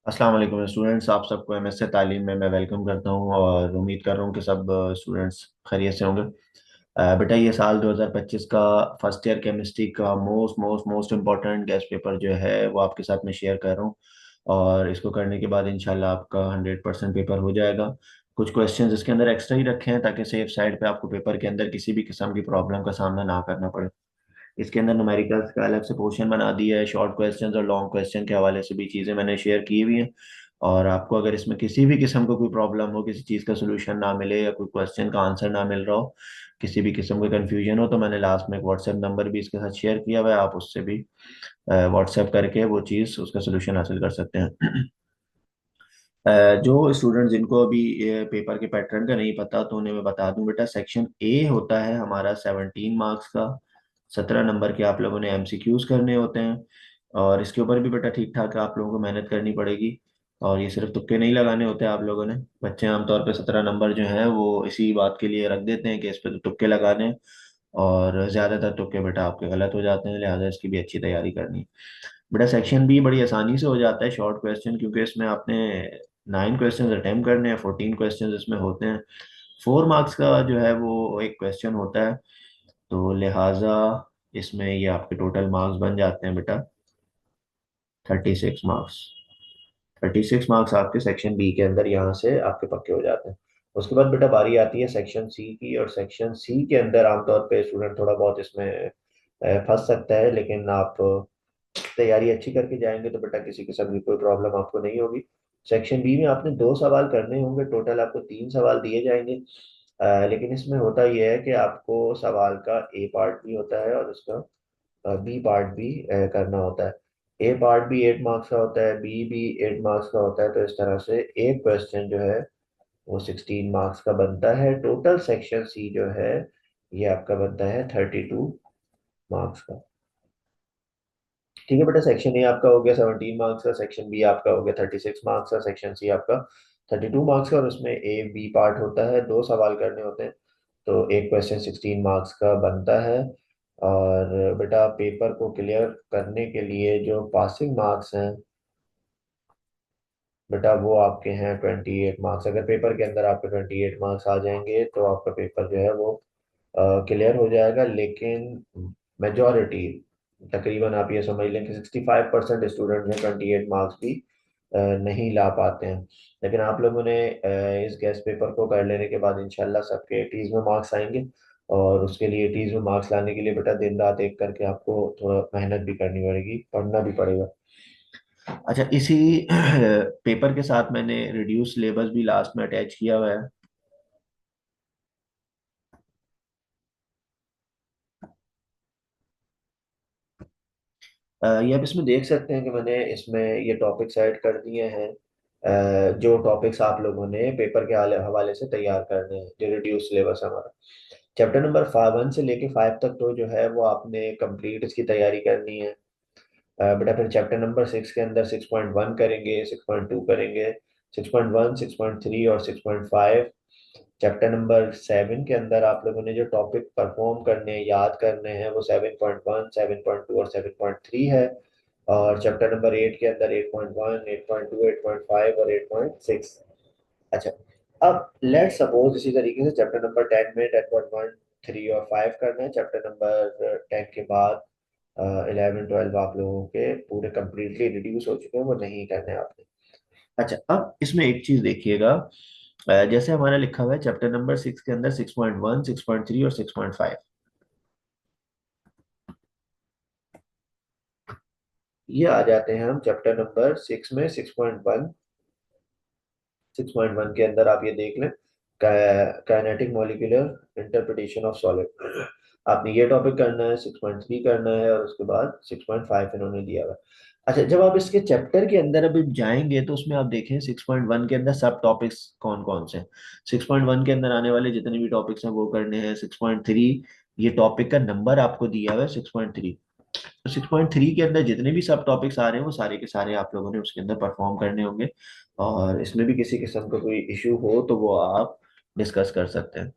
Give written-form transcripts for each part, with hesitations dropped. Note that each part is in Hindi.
अस्सलाम वालेकुम स्टूडेंट्स, आप सबको एमएस से तालीम में मैं वेलकम करता हूं और उम्मीद कर रहा हूं कि सब स्टूडेंट्स खैरियत से होंगे। बेटा, ये साल 2025 का फर्स्ट ईयर केमिस्ट्री का most most most important guest paper जो है वो आपके साथ में शेयर कर रहा हूं। और इसको करने के बाद इंशाल्लाह आपका 100% पेपर हो जाएगा। कुछ क्वेश्चंस इसके अंदर एक्स्ट्रा ही रखे हैं ताकि सेफ साइड पे आपको पेपर के अंदर किसी भी किस्म की प्रॉब्लम का सामना ना करना पड़े। इसके अंदर न्यूमेरिकल्स का अलग से पोर्शन बना दिया है, शॉर्ट क्वेश्चंस और लॉन्ग क्वेश्चन के हवाले से भी चीज़ें मैंने शेयर की हुई हैं। और आपको अगर इसमें किसी भी किस्म का कोई प्रॉब्लम हो, किसी चीज़ का सोल्यूशन ना मिले या कोई क्वेश्चन का आंसर ना मिल रहा हो, किसी भी किस्म का कन्फ्यूजन हो, तो मैंने लास्ट में एक व्हाट्सएप नंबर भी इसके साथ शेयर किया हुआ है। आप उससे भी व्हाट्सएप करके वो चीज़ उसका सोल्यूशन हासिल कर सकते हैं। जो स्टूडेंट जिनको अभी ये पेपर के पैटर्न का नहीं पता तो उन्हें मैं बता दूं बेटा, सेक्शन ए होता है हमारा 17 मार्क्स का। 17 नंबर के आप लोगों ने एमसीक्यूज करने होते हैं। और इसके ऊपर भी बेटा ठीक ठाक आप लोगों को मेहनत करनी पड़ेगी। और ये सिर्फ तुक्के नहीं लगाने होते आप लोगों ने। बच्चे आमतौर पे 17 नंबर जो है वो इसी बात के लिए रख देते हैं कि इस पे तो तुक्के लगाने हैं। और ज्यादातर तुक्के बेटा आपके गलत हो जाते हैं, लिहाजा इसकी भी अच्छी तैयारी करनी है। बेटा, सेक्शन बी बड़ी आसानी से हो जाता है, शॉर्ट क्वेश्चन, क्योंकि इसमें आपने 9 क्वेश्चन अटेम्प्ट करने हैं, 14 क्वेश्चन इसमें होते हैं। 4 मार्क्स का जो है वो एक क्वेश्चन होता है। तो लिहाजा इसमें ये आपके टोटल मार्क्स बन जाते हैं बेटा 36 मार्क्स। 36 मार्क्स आपके सेक्शन बी के अंदर यहाँ से आपके पक्के हो जाते हैं। उसके बाद बेटा बारी आती है सेक्शन सी की, और सेक्शन सी के अंदर आमतौर पे स्टूडेंट थोड़ा बहुत इसमें फंस सकता है, लेकिन आप तैयारी अच्छी करके जाएंगे तो बेटा किसी किस्म की कोई प्रॉब्लम आपको नहीं होगी। सेक्शन बी में आपने 2 सवाल करने होंगे, टोटल आपको 3 सवाल दिए जाएंगे। लेकिन इसमें होता यह है कि आपको सवाल का ए पार्ट भी होता है और उसका बी पार्ट भी करना होता है। ए पार्ट भी 8 मार्क्स का होता है, बी भी 8 मार्क्स का होता है। तो इस तरह से एक क्वेश्चन जो है वो 16 मार्क्स का बनता है। टोटल सेक्शन सी जो है ये आपका बनता है 32 मार्क्स का। ठीक है बेटा, सेक्शन ए आपका हो गया 17 मार्क्स का, सेक्शन बी आपका हो गया 36 मार्क्स का, सेक्शन सी आपका 32 मार्क्स का। और उसमें ए बी पार्ट होता है, 2 सवाल करने होते हैं। तो एक क्वेश्चन 16 मार्क्स का बनता है। और बेटा पेपर को क्लियर करने के लिए जो पासिंग मार्क्स हैं बेटा वो आपके हैं 28 मार्क्स। अगर पेपर के अंदर आपके 28 मार्क्स आ जाएंगे तो आपका पेपर जो है वो क्लियर हो जाएगा। लेकिन मेजॉरिटी, तकरीबन आप ये समझ लें कि 65% स्टूडेंट हैं 28 मार्क्स भी नहीं ला पाते हैं। लेकिन आप लोगों ने इस गेस्ट पेपर को कर लेने के बाद इंशाल्लाह सबके एटीज में मार्क्स आएंगे। और उसके लिए एटीज में मार्क्स लाने के लिए बेटा दिन रात एक करके आपको थोड़ा मेहनत भी करनी पड़ेगी, पढ़ना भी पड़ेगा। अच्छा, इसी पेपर के साथ मैंने रिड्यूस सिलेबस भी लास्ट में अटैच किया हुआ है। ये आप इसमें देख सकते हैं कि मैंने इसमें ये टॉपिक्स ऐड कर दिए हैं। जो टॉपिक्स आप लोगों ने पेपर के हवाले से तैयार करने हैं, जो रिड्यूस सिलेबस हमारा चैप्टर नंबर 1 से लेके 5 तक तो जो है वो आपने कंप्लीट इसकी तैयारी करनी है। बेटा फिर चैप्टर नंबर 6 के अंदर 6.1 करेंगे, 6.2 करेंगे, 6.1, 6.3 और 6.5। चैप्टर नंबर 7 के अंदर आप लोगों ने जो टॉपिक परफॉर्म करने हैं, याद करने हैं, वो 7.1, 7.2 और 7.3 है। और चैप्टर नंबर 8 के अंदर 8.1, 8.2, 8.5 और 8.6। अच्छा, अब लेट सपोज इसी तरीके से चैप्टर नंबर 10 में 10.1, 3 और 5 करना है। चैप्टर नंबर 10 के बाद 11, 12 आप लोगों के पूरे कंप्लीटली रिड्यूस हो चुके हैं, वो नहीं करने हैं आपने। अच्छा, अब इसमें एक चीज देखिएगा। जैसे हमारा लिखा हुआ है चैप्टर नंबर 6 के अंदर 6.1, 6.3 और 6.5, ये आ जाते हैं हम चैप्टर नंबर 6 में। 6.1, 6.1 के अंदर आप ये देख लें, kinetic molecular interpretation of solid. आपने ये टॉपिक करना है, 6.3 करना है, और उसके बाद 6.5 इन्होंने दिया हुआ है। अच्छा, जब आप इसके चैप्टर के अंदर अभी जाएंगे तो उसमें आप देखें 6.1 के अंदर सब टॉपिक्स कौन कौन से हैं। 6.1 के अंदर आने वाले जितने भी टॉपिक्स हैं वो करने हैं। 6.3, ये टॉपिक का नंबर आपको दिया हुआ है 6.3। तो 6.3 के अंदर जितने भी सब टॉपिक्स आ रहे हैं वो सारे के सारे आप लोगों ने उसके अंदर परफॉर्म करने होंगे। और इसमें भी किसी किस्म का कोई इशू हो तो वो आप डिस्कस कर सकते हैं।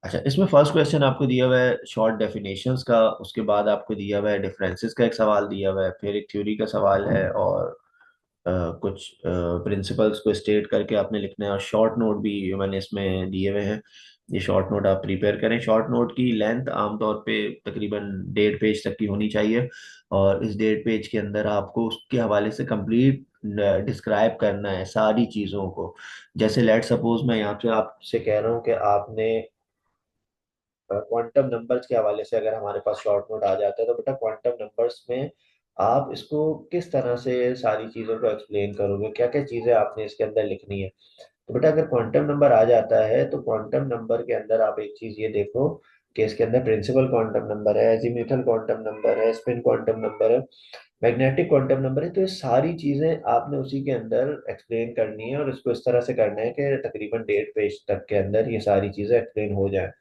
अच्छा, इसमें फर्स्ट क्वेश्चन आपको दिया हुआ है शॉर्ट डेफिनेशंस का, उसके बाद आपको दिया हुआ है डिफरेंसेस का एक सवाल दिया हुआ है, फिर एक थ्योरी का सवाल है, और कुछ प्रिंसिपल्स को स्टेट करके आपने लिखना है, और शॉर्ट नोट भी मैंने इसमें दिए हुए हैं। ये शॉर्ट नोट आप प्रिपेयर करें। शॉर्ट नोट की लेंथ आमतौर पे तकरीबन 1.5 पेज तक की होनी चाहिए, और इस 1.5 पेज के अंदर आपको उसके हवाले से कंप्लीट डिस्क्राइब करना है सारी चीज़ों को। जैसे लेट सपोज मैं यहाँ पे आपसे कह रहा हूँ कि आपने क्वांटम नंबर्स के हवाले से अगर हमारे पास शॉर्ट नोट आ जाता है, तो बेटा क्वांटम नंबर्स में आप इसको किस तरह से सारी चीज़ों को एक्सप्लेन करोगे, क्या क्या चीज़ें आपने इसके अंदर लिखनी है। तो बेटा अगर क्वांटम नंबर आ जाता है, तो क्वांटम नंबर के अंदर आप एक चीज़ ये देखो कि इसके अंदर प्रिंसिपल क्वांटम नंबर है, एजीम्यूथल क्वांटम नंबर है, स्पिन क्वांटम नंबर है, मैग्नेटिक क्वांटम नंबर है। तो ये सारी चीज़ें आपने उसी के अंदर एक्सप्लेन करनी है, और इसको इस तरह से करना है कि तकरीबन 1.5 पेज तक के अंदर ये सारी चीज़ें एक्सप्लेन हो जाए।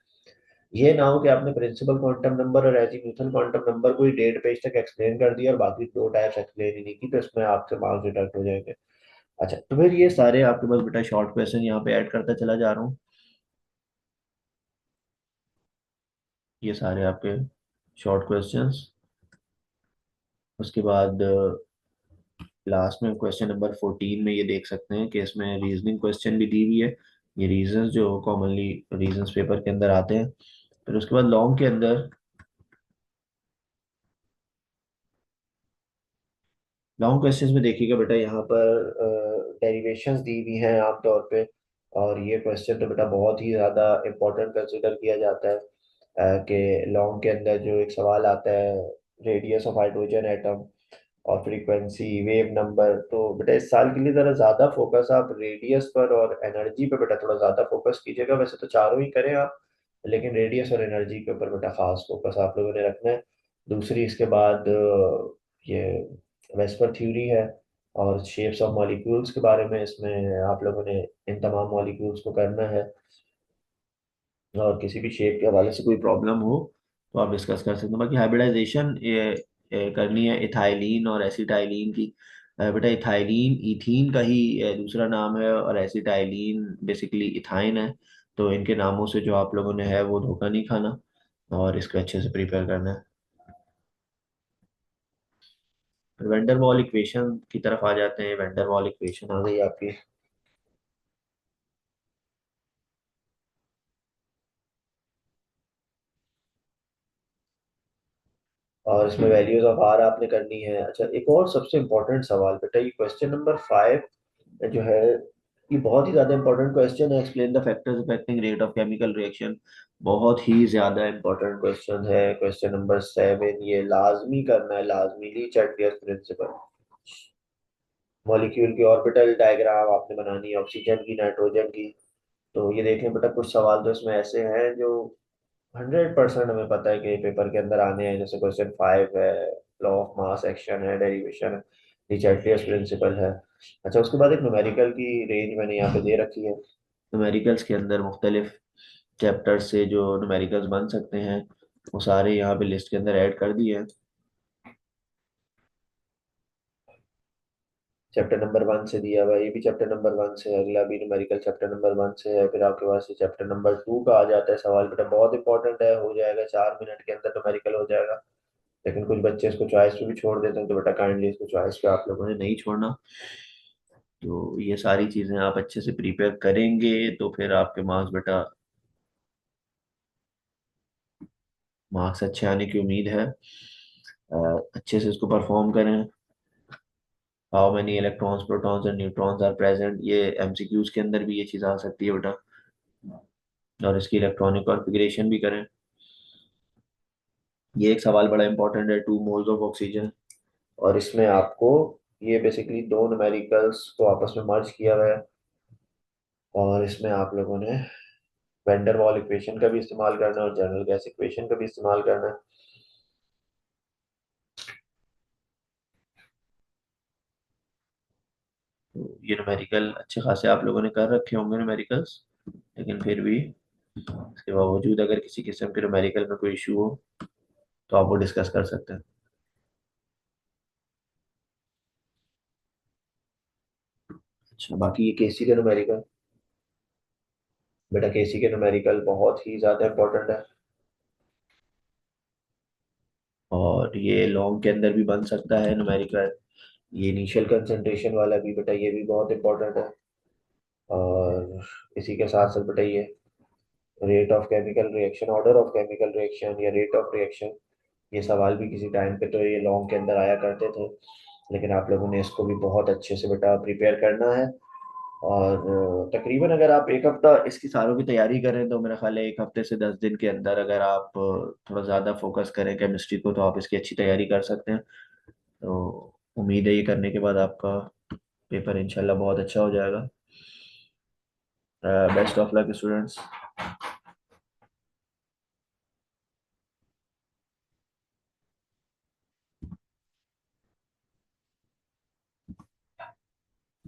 ये ना हो कि आपने प्रिंसिपल क्वांटम नंबर और एजीम्यूथल क्वांटम नंबर को ही 1.5 पेज तक एक्सप्लेन कर दिया और बाकी दो टाइप्स एक्सप्लेन ही नहीं की, तो इसमें आपसे मार्क्स डिडक्ट हो जाएंगे। अच्छा, तो फिर ये सारे आपके पास बेटा शॉर्ट क्वेश्चन यहाँ पे ऐड करता चला जा रहा हूँ। ये सारे आपके शॉर्ट क्वेश्चंस। उसके बाद लास्ट में क्वेश्चन नंबर 14 में ये देख सकते हैं कि इसमें रीजनिंग क्वेश्चन भी दी हुई है। ये रीजंस जो कॉमनली रीजंस पेपर के अंदर आते हैं। फिर उसके बाद लॉन्ग के अंदर, लॉन्ग क्वेश्चंस में देखिएगा बेटा, यहाँ पर डेरिवेशंस दी हुई हैं आमतौर पे, और ये क्वेश्चन तो बेटा बहुत ही ज़्यादा इम्पोर्टेंट कंसिडर किया जाता है। कि लॉन्ग के अंदर जो एक सवाल आता है, रेडियस ऑफ हाइड्रोजन एटम और फ्रीक्वेंसी वेव नंबर, तो बेटा इस साल के लिए ज़रा ज़्यादा फोकस आप रेडियस पर और एनर्जी पे बेटा थोड़ा ज़्यादा फोकस कीजिएगा। वैसे तो चारों ही करें आप, लेकिन रेडियस और एनर्जी के ऊपर बेटा खास फोकस आप लोगों ने रखना है। दूसरी इसके बाद ये वेस्पर थ्योरी है, और शेप्स ऑफ मॉलिक्यूल्स के बारे में इसमें आप लोगों ने इन तमाम मॉलिक्यूल्स को करना है। और किसी भी शेप के हवाले से कोई प्रॉब्लम हो तो आप डिस्कस कर सकते हैं। बाकी हाइब्रिडाइजेशन ये करनी है इथाइलिन और एसिटाइलिन की। बेटा इथाइलिन इथीन का ही दूसरा नाम है, और एसिटाइलिन बेसिकली इथाइन है। तो इनके नामों से जो आप लोगों ने है वो धोखा नहीं खाना, और इसको अच्छे से प्रिपेयर करना है। फिर वेंडर वॉल इक्वेशन की तरफ आ जाते हैं। वेंडर वॉल इक्वेशन आ गई आपकी, और इसमें वैल्यूज ऑफ आर आपने करनी है। अच्छा, एक और सबसे इम्पोर्टेंट सवाल बेटा, ये क्वेश्चन नंबर 5 जो है, ये बहुत ही ज्यादा इंपॉर्टेंट क्वेश्चन है। Explain the factors affecting rate of chemical reaction. बहुत ही ज्यादा इंपॉर्टेंट क्वेश्चन है। क्वेश्चन नंबर 7 ये लाजमी करना है, लाजमी ली चैटलियर्स प्रिंसिपल। मॉलिक्यूल की ऑर्बिटल डायग्राम आपने बनानी है, ऑक्सीजन की, नाइट्रोजन की। तो ये देखें बेटा, कुछ सवाल तो इसमें ऐसे हैं जो 100% हमें पता है कि पेपर के अंदर आने हैं। जैसे क्वेश्चन 5 है, लॉ ऑफ मास एक्शन है, डेरिवेशन है, रिचर्डियस प्रिंसिपल है। अच्छा, उसके बाद एक न्यूमेरिकल की रेंज मैंने यहाँ पे दे रखी है। न्यूमेरिकल्स के अंदर मुख्तलिफ चैप्टर्स से जो न्यूमेरिकल्स बन सकते हैं वो सारे यहाँ पे लिस्ट के अंदर ऐड कर दिए हैं। चैप्टर नंबर 1 से दिया हुआ है, ये भी चैप्टर नंबर 1 से है, अगला भी न्यूमेरिकल चैप्टर नंबर 1 से है। फिर आपके पास ये चैप्टर नंबर 2 का आ जाता है सवाल। बेटा बहुत इंपॉर्टेंट है, हो जाएगा 4 मिनट के अंदर न्यूमेरिकल हो जाएगा। लेकिन कुछ बच्चे इसको चॉइस पे भी छोड़ देते हैं, तो बेटा काइंडली इसको चॉइस पे आप लोगों ने नहीं छोड़ना। तो ये सारी चीजें आप अच्छे से प्रिपेयर करेंगे तो फिर आपके मार्क्स बेटा, मार्क्स अच्छे आने की उम्मीद है। अच्छे से इसको परफॉर्म करें। How many electrons protons and neutrons are present, ये एमसीक्यूज के अंदर भी ये चीज आ सकती है बेटा। और इसकी इलेक्ट्रॉनिक कॉन्फ़िगरेशन भी करें। ये एक सवाल बड़ा इंपॉर्टेंट है, 2 मोल्स ऑफ ऑक्सीजन। और इसमें आपको ये बेसिकली दो न्यूमेरिकल्स को आपस में मर्ज किया हुआ है, और इसमें आप लोगों ने वेंडर वॉल इक्वेशन का भी इस्तेमाल करना है और जनरल गैस इक्वेशन का भी इस्तेमाल करना है। तो ये न्यूमेरिकल अच्छे खासे आप लोगों ने कर रखे होंगे न्यूमेरिकल्स, लेकिन फिर भी इसके बावजूद अगर किसी किस्म के न्यूमेरिकल में कोई इशू हो तो आप वो डिस्कस कर सकते हैं। अच्छा, बाकी ये केसी का न्यूमेरिकल, बेटा केसी के न्यूमेरिकल बहुत ही ज़्यादा इंपॉर्टेंट है, और ये लॉन्ग के अंदर भी बन सकता है न्यूमेरिकल। ये इनिशियल कंसंट्रेशन वाला भी बेटा, ये भी बहुत इंपॉर्टेंट है। और इसी के साथ साथ बेटा ये rate of chemical reaction, order of chemical reaction या रेट ऑफ रिएक्शन, ये सवाल भी किसी टाइम पे तो ये लॉन्ग के अंदर आया करते थे। लेकिन आप लोगों ने इसको भी बहुत अच्छे से बेटा प्रिपेयर करना है। और तकरीबन अगर आप एक हफ्ता इसकी सारों की तैयारी करें तो मेरा ख्याल है 1 हफ्ते से 10 दिन के अंदर अगर आप थोड़ा ज़्यादा फोकस करें केमिस्ट्री को, तो आप इसकी अच्छी तैयारी कर सकते हैं। तो उम्मीद है ये करने के बाद आपका पेपर इंशाल्लाह बहुत अच्छा हो जाएगा। Best of luck students.